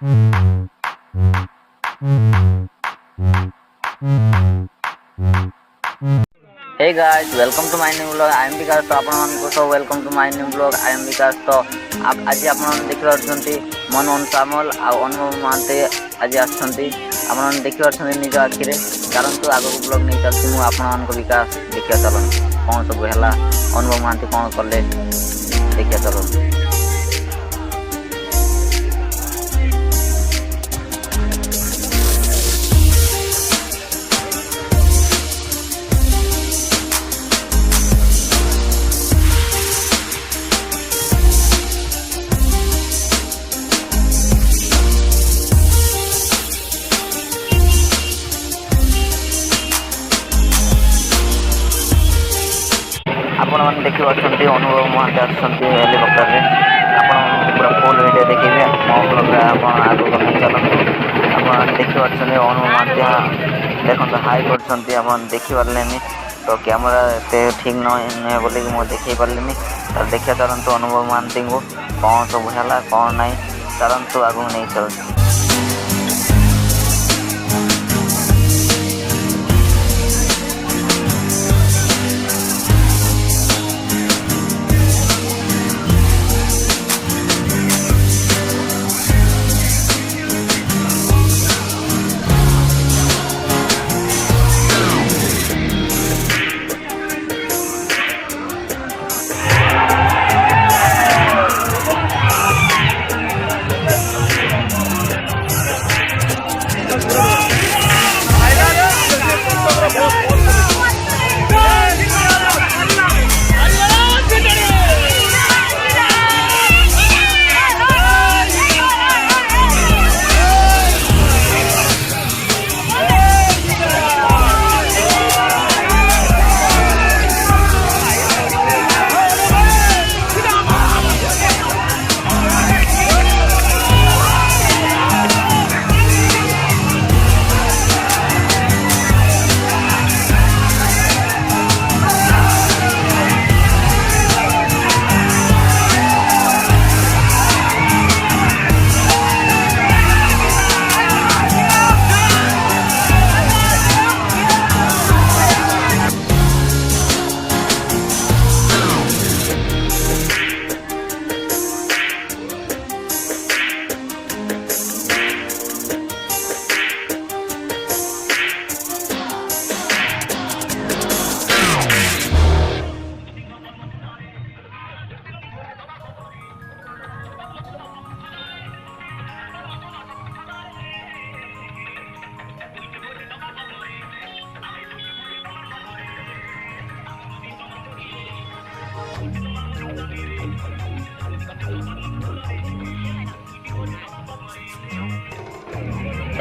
Hey guys, welcome to my new vlog. I am Vikas. तो आपण मानको सब welcome to my new blog. I am Vikas. तो आज आपण देखि पारछंती मनोन सामल आ अनुभव मानते आज आछंती आपण देखि पारछंती निज आखिरे कारण तो आगो ब्लॉग नहीं चलती मु आपण मानको विकास देखिया चलन कोन सब हैला अनुभव मानते कोन करले देखिया चलन. आपण मैंने देखी अनुभव महांती आसुँच हेलीकप्टर रे आपण पूरा फुल वीडियो देखिए मो ब्लॉग आगे नहीं चलते आप देखी अनुभव महांती देखते हाई कर देखी पारे तो कैमेरा एत ठीक नुहे बोल देखी पारे देखिए चलते अनुभव महांती को कौन सब है कौन ना चलते आगू नहीं चलते.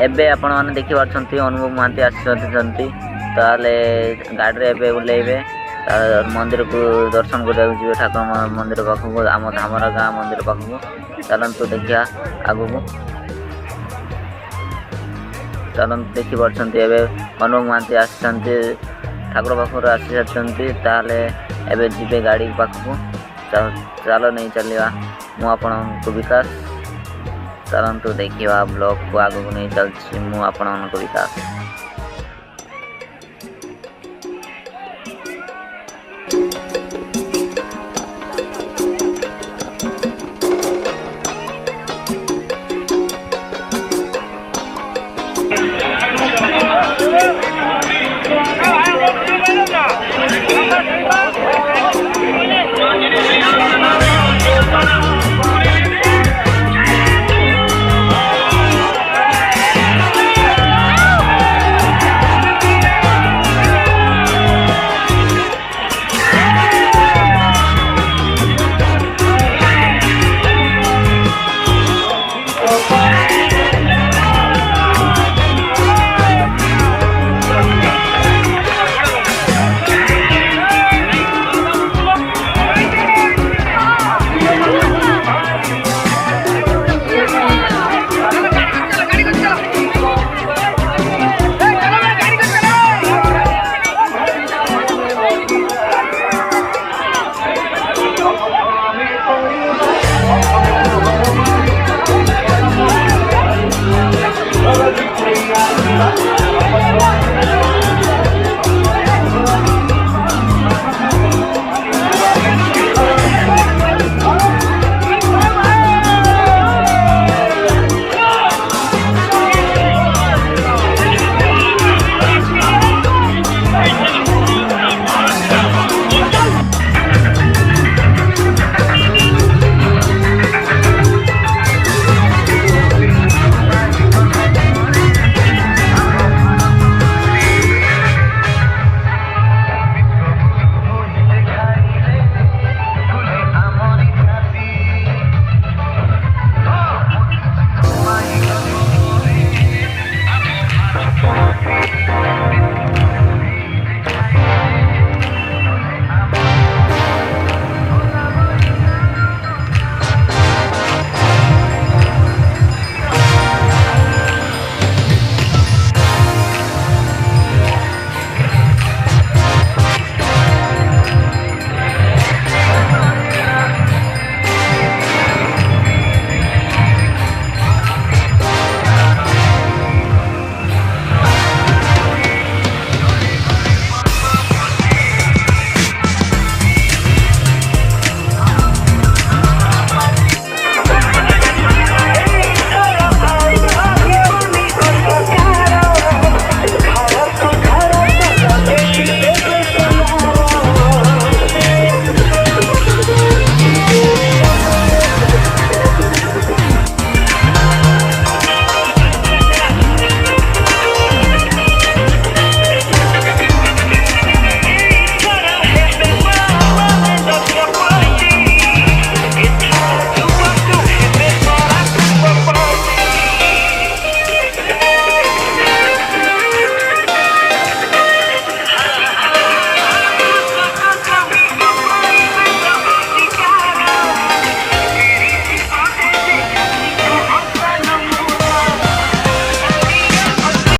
एबे आपण मैंने देखी पारछंती अनुभव महांती आसछंती ताले गाड़ी रे उल्लेबे मंदिर को दर्शन करने जी ठाकुर मंदिर पाखक आम धामर गाँ मंदिर पाखक चलतु देखिया आगु को चलतु देखी पारछंती एबे अनुभव महांती आसछंती ठाकुर पाखर आसी सारी ताले एबे जीवे गाड़ी पाखक चलो नहीं चलवा मु आपन को विकास चलतु देखा ब्लॉग को आगू नहीं चलती मु आपन को विकास.